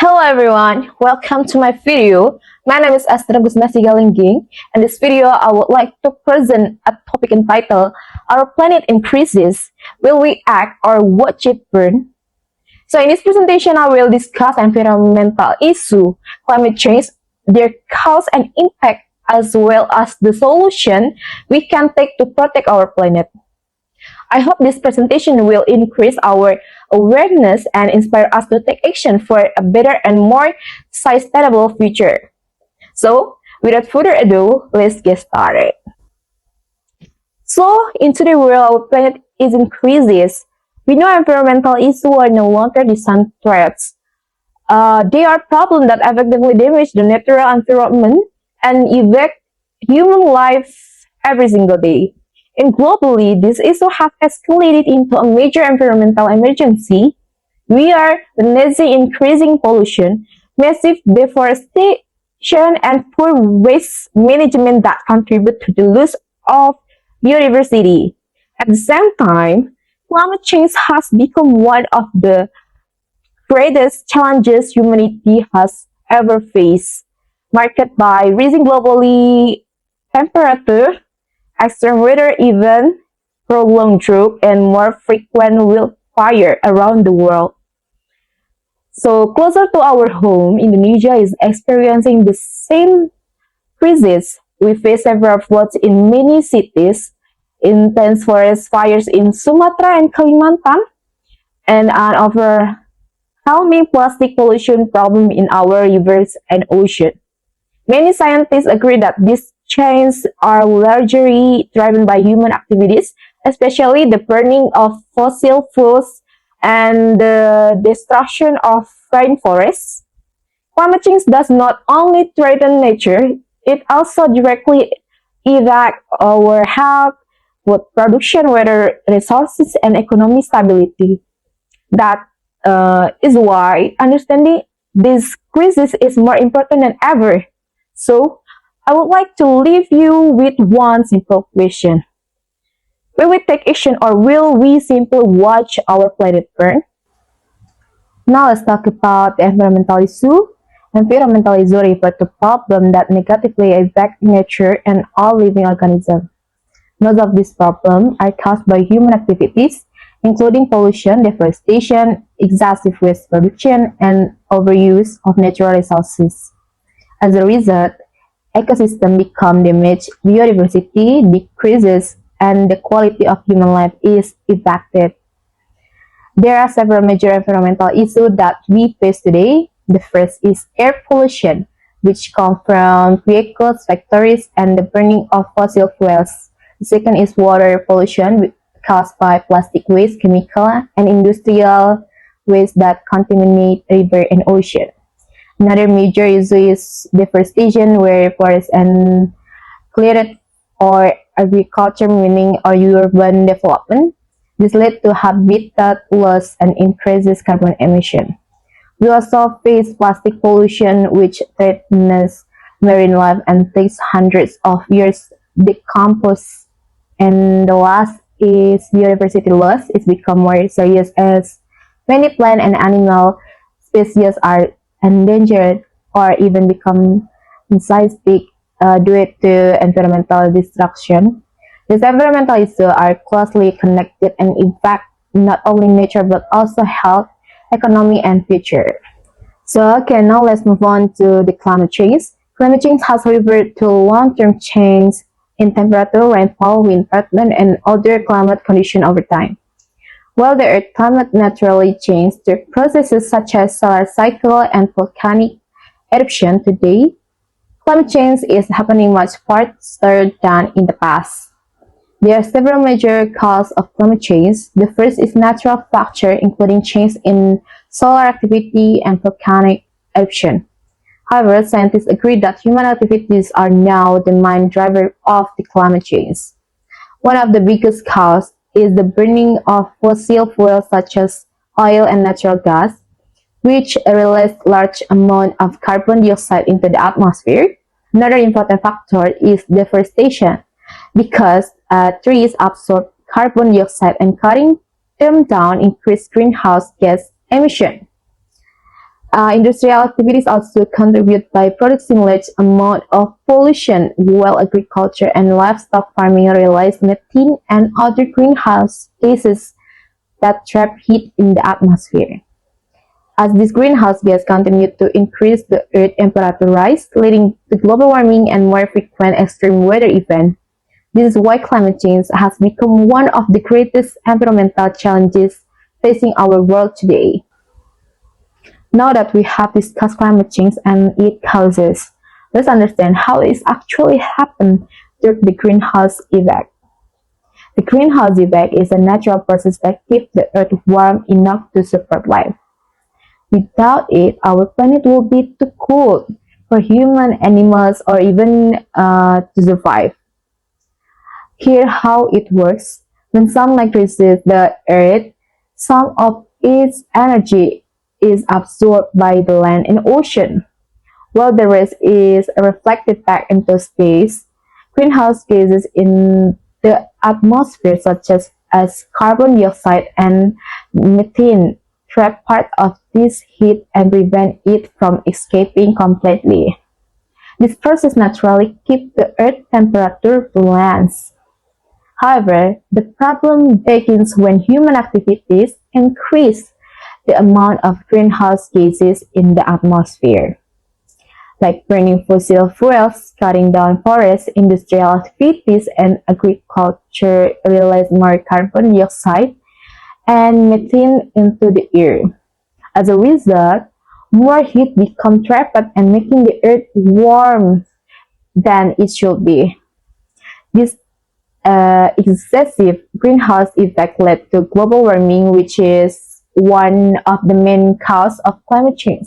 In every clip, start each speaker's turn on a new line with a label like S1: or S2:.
S1: Hello everyone, welcome to my video. My name is Ester Sigalingging. In this video, I would like to present a topic entitled Our Planet in Crisis. Will we act or watch it burn? So in this presentation, I will discuss environmental issue, climate change, their cause and impact, as well as the solution we can take to protect our planet. I hope this presentation will increase our awareness and inspire us to take action for a better and more sustainable future. So, without further ado, let's get started. So, in today's world, our planet is in crisis. We know environmental issues are no longer distant threats. They are problems that effectively damage the natural environment and affect human life every single day. And globally, this issue has escalated into a major environmental emergency. We are witnessing increasing pollution, massive deforestation, and poor waste management that contribute to the loss of biodiversity. At the same time, climate change has become one of the greatest challenges humanity has ever faced, marked by rising globally temperature, extreme weather events, prolonged drought, and more frequent wildfire around the world. So, closer to our home, Indonesia is experiencing the same crisis. We face several floods in many cities, intense forest fires in Sumatra and Kalimantan, and an overwhelming plastic pollution problem in our rivers and ocean. Many scientists agree that these changes are largely driven by human activities, especially the burning of fossil fuels and the destruction of rainforests. Climate change does not only threaten nature, it also directly affects our health, food production, water resources, and economic stability. That is why understanding this crisis is more important than ever. So, I would like to leave you with one simple question. Will we take action or will we simply watch our planet burn? Now let's talk about the environmental issue. Environmental issue refers to problems that negatively affect nature and all living organisms. Most of these problems are caused by human activities, including pollution, deforestation, excessive waste production, and overuse of natural resources. As a result, ecosystem become damaged, biodiversity decreases, and the quality of human life is affected. There are several major environmental issues that we face today. The first is air pollution, which comes from vehicles, factories, and the burning of fossil fuels. The second is water pollution, caused by plastic waste, chemical, and industrial waste that contaminate river and ocean. Another major issue is deforestation, where forests and cleared for agriculture, mining, or urban development. This led to habitat loss and increases carbon emission. We also face plastic pollution, which threatens marine life and takes hundreds of years to decompose. And the last is biodiversity loss. It's become more serious as many plant and animal species are endangered or even become extinct due to environmental destruction. These environmental issues are closely connected and impact not only nature but also health, economy, and future. So, okay, now let's move on to the climate change. Climate change has referred to long-term change in temperature, rainfall, wind pattern, and other climate conditions over time. While the Earth's climate naturally changes through processes such as solar cycle and volcanic eruption today, climate change is happening much faster than in the past. There are several major causes of climate change. The first is natural factors, including change in solar activity and volcanic eruption. However, scientists agree that human activities are now the main driver of the climate change. One of the biggest causes is the burning of fossil fuels such as oil and natural gas, which release large amount of carbon dioxide into the atmosphere. Another important factor is deforestation, because trees absorb carbon dioxide and cutting them down increase greenhouse gas emission. Industrial activities also contribute by producing large amount of pollution, while agriculture and livestock farming release methane and other greenhouse gases that trap heat in the atmosphere. As these greenhouse gases continue to increase, the Earth temperature rise, leading to global warming and more frequent extreme weather events. This is why climate change has become one of the greatest environmental challenges facing our world today. Now that we have discussed climate change and its causes, let's understand how it actually happens through the greenhouse effect. The greenhouse effect is a natural process that keeps the Earth warm enough to support life. Without it, our planet will be too cold for human, animals, or even to survive. Here how it works. When sunlight reaches the Earth, some of its energy is absorbed by the land and ocean, while the rest is reflected back into space. Greenhouse gases in the atmosphere, such as carbon dioxide and methane, trap part of this heat and prevent it from escaping completely. This process naturally keeps the Earth temperature balanced. However, the problem begins when human activities increase the amount of greenhouse gases in the atmosphere, like burning fossil fuels, cutting down forests, industrial activities, and agriculture release more carbon dioxide and methane into the air. As a result, more heat becomes trapped and making the earth warm than it should be. This excessive greenhouse effect led to global warming, which is one of the main causes of climate change.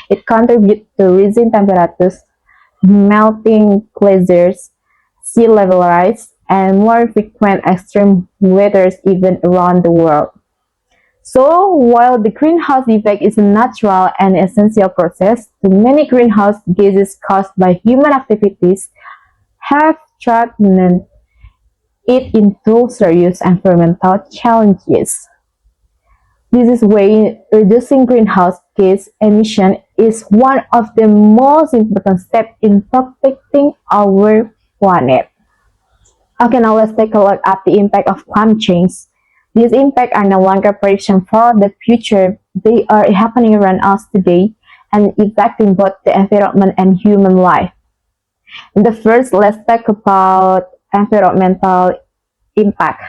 S1: It contributes to rising temperatures, melting glaciers, sea level rise, and more frequent extreme weather events around the world. So, while the greenhouse effect is a natural and essential process, the many greenhouse gases caused by human activities have threatened it into serious environmental challenges. This is why reducing greenhouse gas emission is one of the most important steps in protecting our planet. Okay, now let's take a look at the impact of climate change. These impacts are no longer predictions for the future. They are happening around us today and affecting both the environment and human life. In the first, let's talk about environmental impact.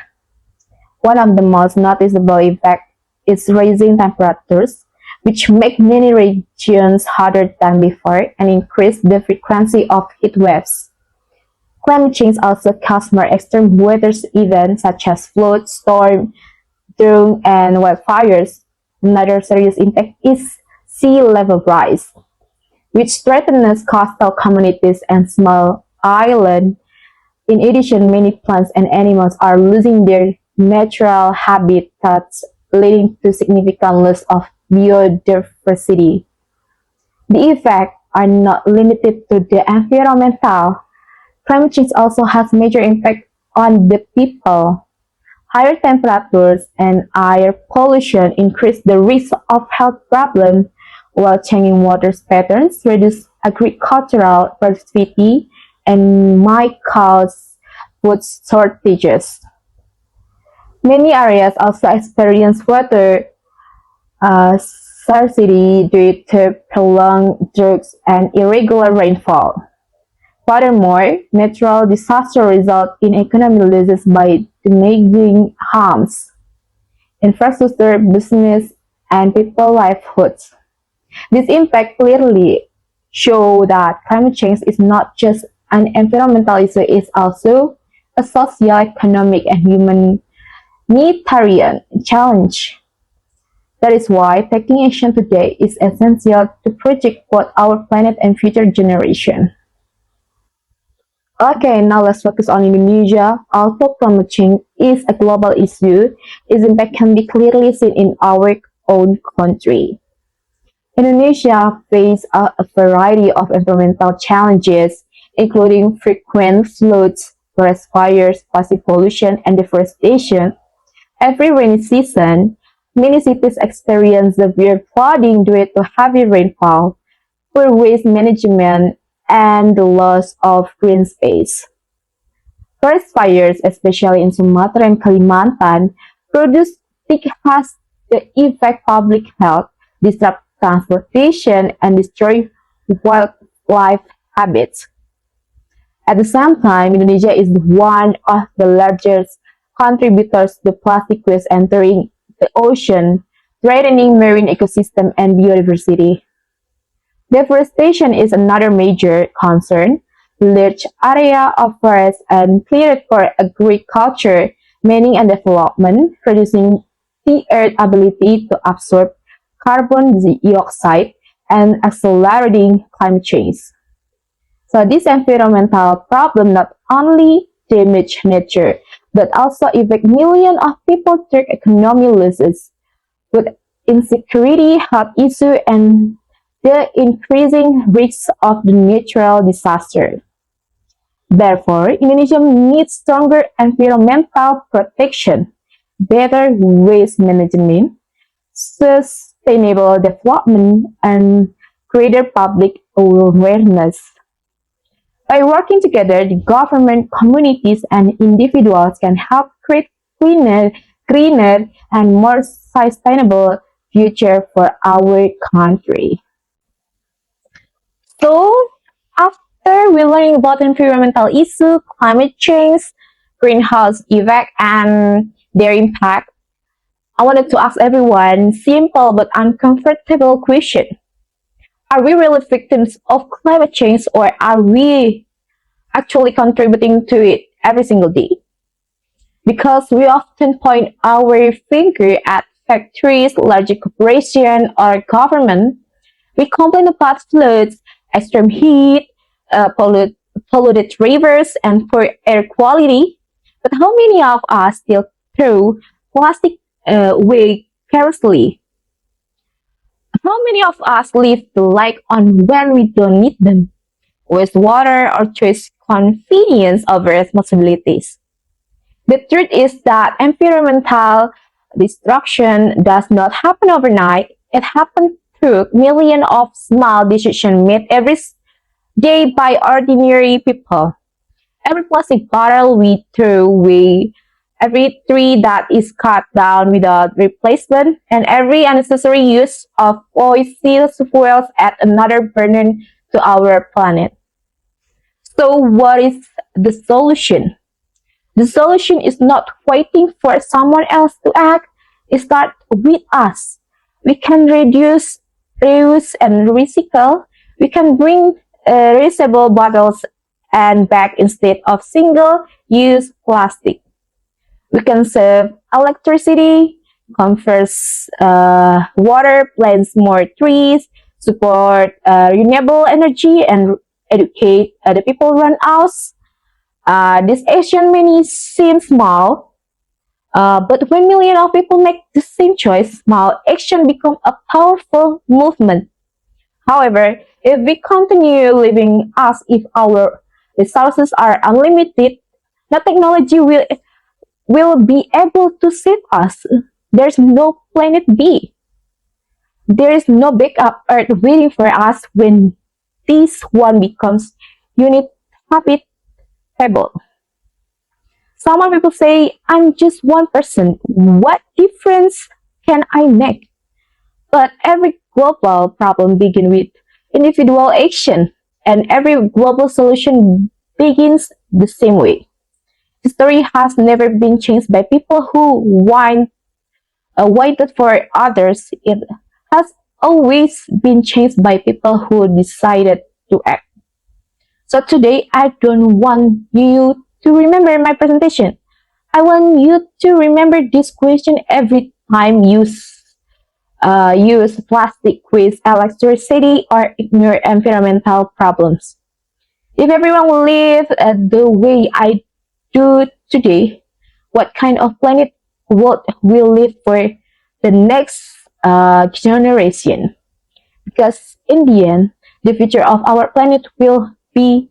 S1: One of the most noticeable effects is rising temperatures, which make many regions hotter than before and increase the frequency of heat waves. Climate change also causes more extreme weather events such as floods, storms, drought, and wildfires. Another serious impact is sea level rise, which threatens coastal communities and small islands. In addition, many plants and animals are losing their natural habitats, leading to significant loss of biodiversity. The effects are not limited to the environmental. Climate change also has major impact on the people. Higher temperatures and air pollution increase the risk of health problems, while changing water patterns reduce agricultural productivity and might cause food shortages. Many areas also experience water scarcity due to prolonged droughts and irregular rainfall. Furthermore, natural disasters result in economic losses by damaging homes, infrastructure, business, and people's livelihoods. This impact clearly show that climate change is not just an environmental issue, it's also a social, economic, and humanitarian challenge. That is why taking action today is essential to protect both our planet and future generations. Okay, now let's focus on Indonesia. Although climate change is a global issue, its impact can be clearly seen in our own country. Indonesia faces a variety of environmental challenges, including frequent floods, forest fires, plastic pollution, and deforestation. Every rainy season, Many cities experience severe flooding due to heavy rainfall, poor waste management, and the loss of green space. Forest fires, especially in Sumatra and Kalimantan, produce thick has the effect public health, disrupt transportation, and destroy wildlife habitats. At the same time, Indonesia is one of the largest contributors to plastic waste entering the ocean, threatening marine ecosystem and biodiversity. Deforestation is another major concern. Large area of forest and cleared for agriculture, mining and development, reducing the Earth's ability to absorb carbon dioxide and accelerating climate change. So this environmental problem not only damage nature, but also affect millions of people through economic losses, with insecurity, health issues, and the increasing risks of the natural disaster. Therefore, Indonesia needs stronger environmental protection, better waste management, sustainable development, and greater public awareness. By working together, the government, communities, and individuals can help create greener, and more sustainable future for our country. So, after we learning about environmental issue, climate change, greenhouse effect, and their impact, I wanted to ask everyone simple but uncomfortable question. Are we really victims of climate change, or are we actually contributing to it every single day? Because we often point our finger at factories, large corporations, or government. We complain about floods, extreme heat, polluted rivers, and poor air quality. But how many of us still throw plastic away carelessly? How many of us leave the light on when we don't need them? Waste water or choose convenience over responsibilities? The truth is that environmental destruction does not happen overnight. It happens through millions of small decisions made every day by ordinary people. Every plastic bottle we throw away, every tree that is cut down without replacement, and every unnecessary use of fossil fuels add another burden to our planet. So what is the solution? The solution is not waiting for someone else to act. It starts with us. We can reduce, reuse, and recycle. We can bring reusable bottles and bags instead of single-use plastic. We can save electricity, conserve water, plant more trees, support renewable energy, and educate the people around us. This action may seem small, but when millions of people make the same choice, small action become a powerful movement. However, if we continue living as if our resources are unlimited, the technology will be able to save us. There's no planet B. There is no backup Earth waiting for us when this one becomes uninhabitable. Some people say, I'm just one person. What difference can I make? But every global problem begins with individual action, and every global solution begins the same way. History has never been changed by people who waited for others. It has always been changed by people who decided to act. So today, I don't want you to remember my presentation. I want you to remember this question every time you use plastic waste, electricity, or ignore environmental problems. If everyone will live the way I do today, what kind of planet world will live for the next generation? Because in the end, the future of our planet will be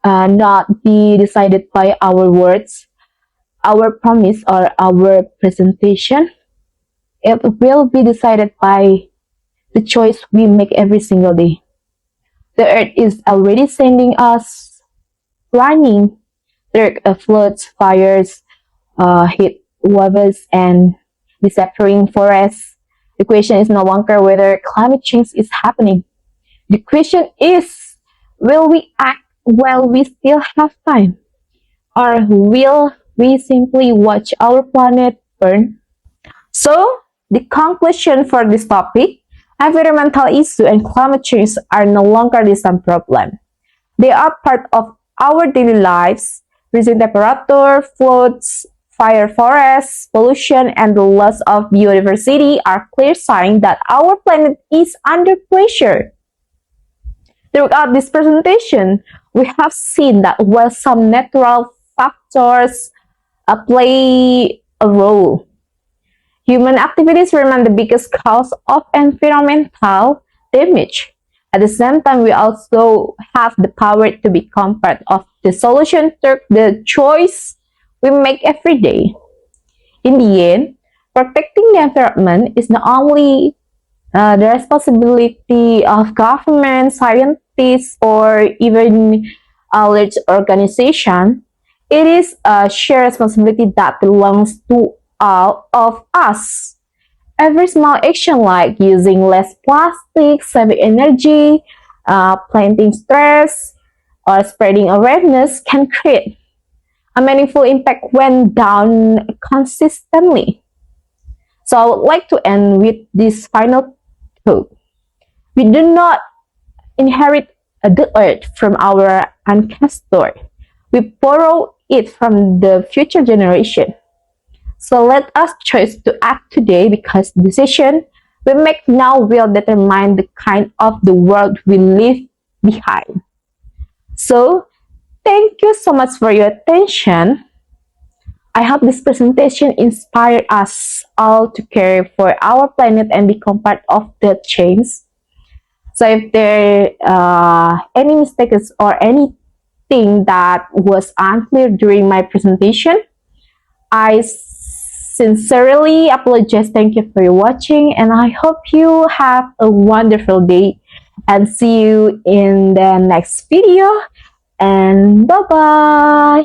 S1: not be decided by our words, our promise, or our presentation. It will be decided by the choice we make every single day. The earth is already sending us warning. There are floods, fires, heat waves, and disappearing forests. The question is no longer whether climate change is happening. The question is, will we act while we still have time? Or will we simply watch our planet burn? So, the conclusion for this topic, environmental issues and climate change are no longer distant problems. They are part of our daily lives. Rising temperature, floods, fire forests, pollution, and the loss of biodiversity are clear signs that our planet is under pressure. Throughout this presentation, we have seen that while some natural factors play a role, human activities remain the biggest cause of environmental damage. At the same time, we also have the power to become part of the solution through the choice we make every day. In the end, protecting the environment is not only the responsibility of government, scientists, or even a large organization. It is a shared responsibility that belongs to all of us. Every small action like using less plastic, saving energy, planting trees, or spreading awareness can create a meaningful impact when done consistently. So I would like to end with this final thought. We do not inherit the earth from our ancestors. We borrow it from the future generation. So let us choose to act today because the decision we make now will determine the kind of the world we leave behind. So thank you so much for your attention. I hope this presentation inspired us all to care for our planet and become part of the change. So if there are any mistakes or anything that was unclear during my presentation, I sincerely apologize. Thank you for watching, and I hope you have a wonderful day, and see you in the next video, and bye bye.